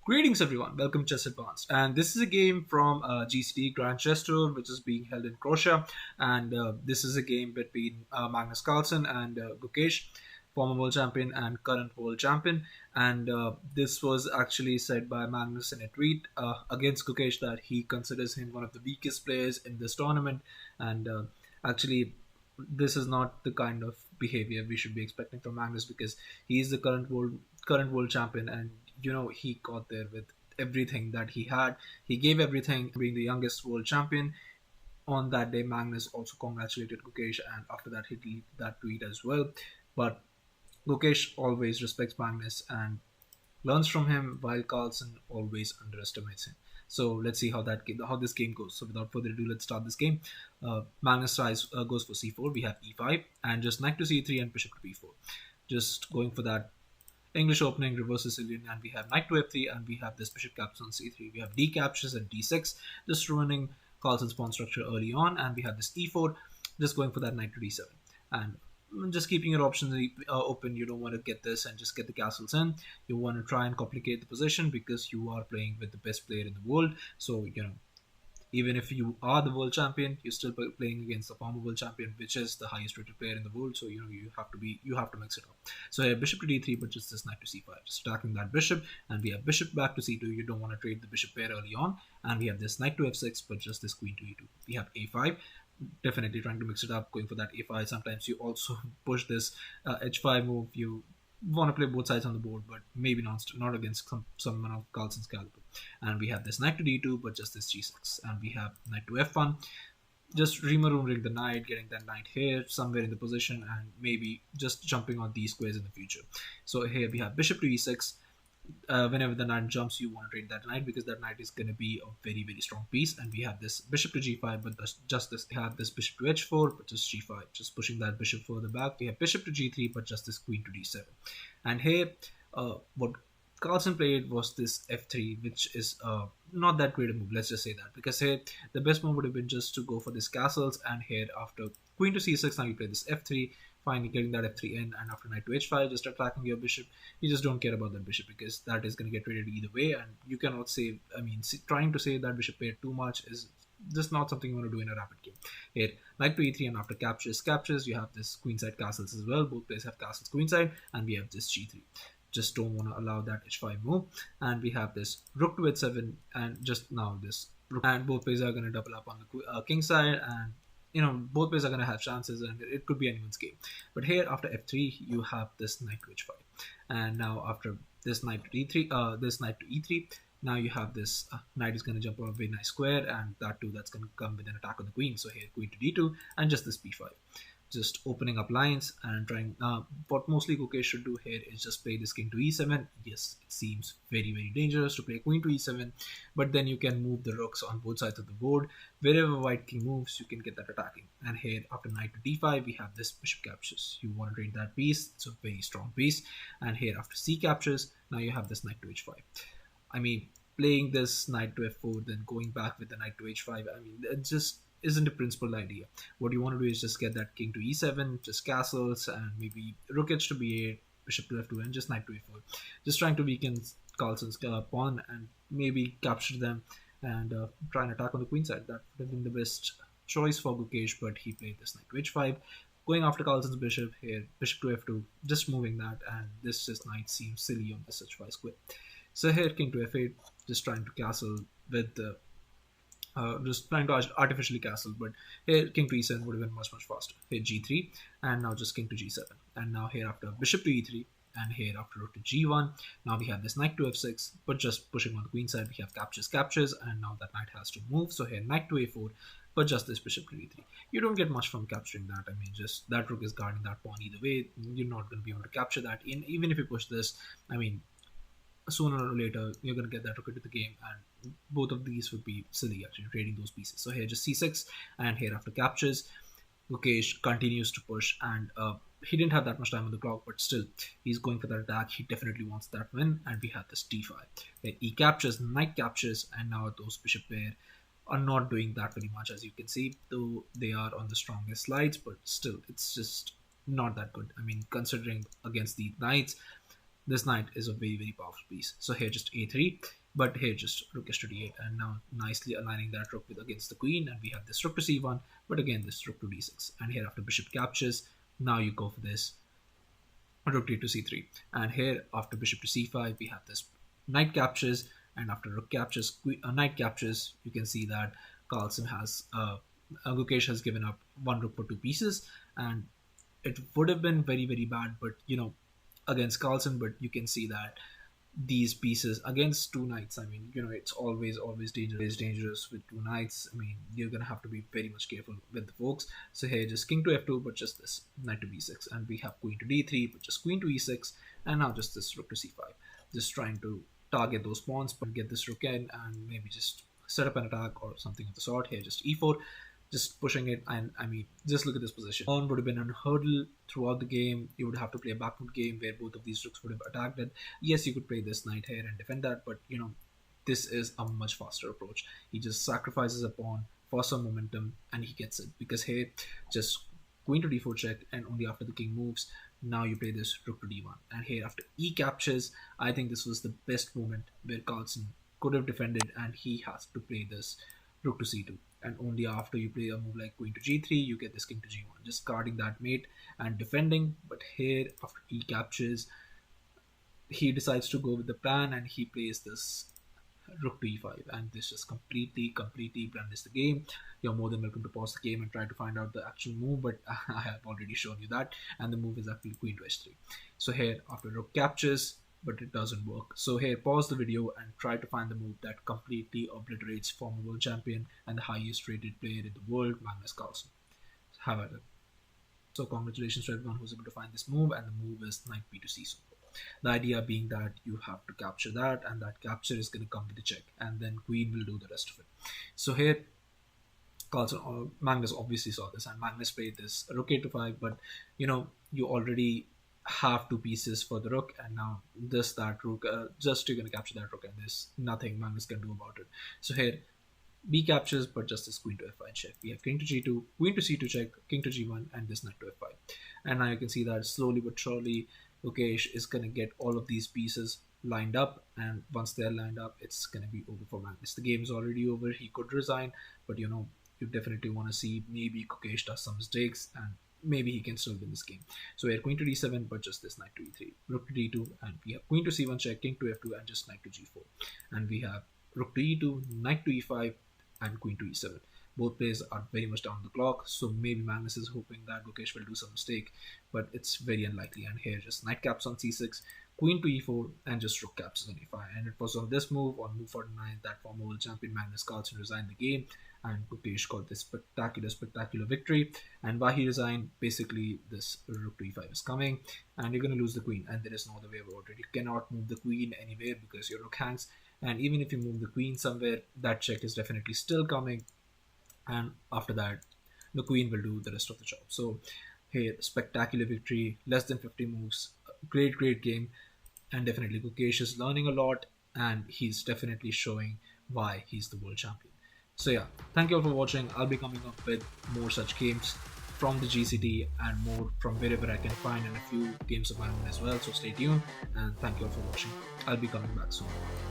Greetings, everyone. Welcome to Chess Advanced. And this is a game from GCT Grand Chess Tour, which is being held in Croatia. And this is a game between Magnus Carlsen and Gukesh, former world champion and current world champion. And this was actually said by Magnus in a tweet against Gukesh that he considers him one of the weakest players in this tournament. And actually, this is not the kind of behavior we should be expecting from Magnus because he is the current world champion, and he got there with everything that he had. He gave everything, being the youngest world champion. On that day, Magnus also congratulated Gukesh, and after that, he deleted that tweet as well. But Gukesh always respects Magnus and learns from him, while Carlsen always underestimates him. So let's see how this game goes. So without further ado, let's start this game. Magnus goes for c4. We have e5 and just knight to c3 and bishop to b4. Just going for that English opening, reverse Sicilian, and we have knight to f3, and we have this bishop captures on c3. We have d captures and d6, just ruining Carlsen's pawn structure early on, and we have this e4, just going for that knight to d7. And just keeping your options open. You don't want to get this and just get the castles in. You want to try and complicate the position because you are playing with the best player in the world. So even if you are the world champion, you're still playing against the former world champion, which is the highest rated player in the world. So you have to mix it up. So here bishop to d3, but just this knight to c5, just attacking that bishop, and we have bishop back to c2. You don't want to trade the bishop pair early on, and we have this knight to f6, but just this queen to e2. We have a5, definitely trying to mix it up, going for that a5. Sometimes you also push this h5 move. You want to play both sides on the board, but maybe not against someone of Carlsen's caliber. And we have this knight to d2, but just this g6, and we have knight to f1, just remaroonering the knight, getting that knight here somewhere in the position, and maybe just jumping on these squares in the future. So here we have bishop to e6. Whenever the knight jumps, you want to trade that knight because that knight is going to be a very, very strong piece. And we have this bishop to g5, but have this bishop to h4, but just g5, just pushing that bishop further back. We have bishop to g3, but just this queen to d7. And here, what Carlsen played was this f3, which is not that great a move. Let's just say that, because here the best move would have been just to go for this castles, and here after queen to c6, now you play this f3. Finally getting that f3 in, and after knight to h5, just attacking your bishop. You just don't care about that bishop because that is going to get traded either way, and you cannot save. Trying to save that bishop pair too much is just not something you want to do in a rapid game. Here, knight to e3, and after captures, you have this queenside castles as well. Both players have castles queenside, and we have this g3. Just don't want to allow that h5 move, and we have this rook to h7, and just now this rook, and both players are going to double up on the king side, and both players are going to have chances, and it could be anyone's game. But here after f3, you have this knight to h5, and now after this knight to d3, this knight to e3, now you have this knight is going to jump on a very nice square, and that's going to come with an attack on the queen. So here queen to d2, and just this b5, just opening up lines and trying. What mostly Gukesh should do here is just play this king to e7. Yes, it seems very, very dangerous to play queen to e7, but then you can move the rooks on both sides of the board. Wherever white king moves, you can get that attacking. And here after knight to d5, we have this bishop captures. You want to trade that piece. It's a very strong piece. And here after c captures, now you have this knight to h5. Playing this knight to f4, then going back with the knight to h5. It just isn't a principled idea. What you want to do is just get that king to e7, just castles, and maybe rook h to b8, bishop to f2, and just knight to e4. Just trying to weaken Carlsen's pawn and maybe capture them and try and attack on the queen side. That would have been the best choice for Gukesh, but he played this knight to h5. Going after Carlsen's bishop here, bishop to f2, just moving that, and this just knight seems silly on this h5 square. So here king to f8, just trying to castle with the just trying to artificially castle, but here king to e7 would have been much faster. Here g3, and now just king to g7, and now here after bishop to e3, and here after rook to g1, now we have this knight to f6, but just pushing on the queen side, we have captures, and now that knight has to move. So here knight to a4, but just this bishop to e3. You don't get much from capturing that. Just that rook is guarding that pawn either way. You're not going to be able to capture that. Even if you push this, sooner or later you're going to get that rook into the game, and both of these would be silly actually trading those pieces. So here just c6, and here after captures, Gukesh continues to push, and he didn't have that much time on the clock, but still he's going for that attack. He definitely wants that win, and we have this d5. Here e captures, knight captures, and now those bishop pair are not doing that very much, as you can see, though they are on the strongest slides, but still it's just not that good. Considering against the knights, This knight is a very, very powerful piece. So here just a3, but here just rook is to d8, and now nicely aligning that rook with against the queen, and we have this rook to c1, but again this rook to d6, and here after bishop captures, now you go for this rook d to c3, and here after bishop to c5 we have this knight captures, and after rook captures, knight captures, you can see that Carlsen has Gukesh has given up one rook for two pieces, and it would have been very, very bad, but against Carlsen, but you can see that these pieces against two knights, I mean, it's always dangerous with two knights. I mean, you're gonna have to be very much careful with the folks. So here just king to f2, but just this knight to b6, and we have queen to d3, but just queen to e6, and now just this rook to c5, just trying to target those pawns but get this rook in and maybe just set up an attack or something of the sort. Here just e4, just pushing it, and I mean, just look at this position. Pawn would have been on hurdle throughout the game. You would have to play a backward game where both of these rooks would have attacked it. Yes, you could play this knight here and defend that, but this is a much faster approach. He just sacrifices a pawn for some momentum and he gets it, because here just queen to d4 check, and only after the king moves, now you play this rook to d1, and here after e captures, I think this was the best moment where Carlsen could have defended, and he has to play this rook to c2, and only after you play a move like queen to g3 you get this king to g1, just guarding that mate and defending. But here after e captures, he decides to go with the plan and he plays this rook to e5, and this just completely blunders the game. You're more than welcome to pause the game and try to find out the actual move, but I have already shown you that, and the move is actually queen to h3. So here after rook captures, but it doesn't work. So here pause the video and try to find the move that completely obliterates former world champion and the highest rated player in the world, Magnus Carlsen. Have at it. So congratulations to everyone who's able to find this move, and the move is knight b to c. The idea being that you have to capture that, and that capture is going to come with a check, and then queen will do the rest of it. So here Carlsen or Magnus obviously saw this, and Magnus played this rook a to 5, but you already have two pieces for the rook, and now that rook, just you're going to capture that rook, and there's nothing Magnus can do about it. So here b captures, but just this queen to f5 check. We have king to g2, queen to c2 check, king to g1, and this knight to f5. And now you can see that slowly but surely Gukesh is going to get all of these pieces lined up, and once they're lined up, it's going to be over for Magnus. The game is already over. He could resign, but you definitely want to see maybe Gukesh does some mistakes and maybe he can still win this game. So here queen to d7, but just this knight to e3, rook to d2, and we have queen to c1 check, king to f2, and just knight to g4, and we have rook to e2, knight to e5, and queen to e7. Both players are very much down the clock, so maybe Magnus is hoping that Gukesh will do some mistake, but it's very unlikely. And here just knight caps on c6, queen to e4, and just rook captures on e5. And it was on this move, on move 49, that former world champion Magnus Carlsen resigned the game, and Gukesh got this spectacular victory. And why he resigned, basically this rook to e5 is coming, and you're going to lose the queen, and there is no other way about it. You cannot move the queen anywhere because your rook hangs, and even if you move the queen somewhere, that check is definitely still coming, and after that the queen will do the rest of the job. So here spectacular victory, less than 50 moves, great game, and definitely Gukesh is learning a lot, and he's definitely showing why he's the world champion. So yeah, thank you all for watching. I'll be coming up with more such games from the GCT and more from wherever I can find, and a few games of my own as well, so stay tuned, and thank you all for watching. I'll be coming back soon.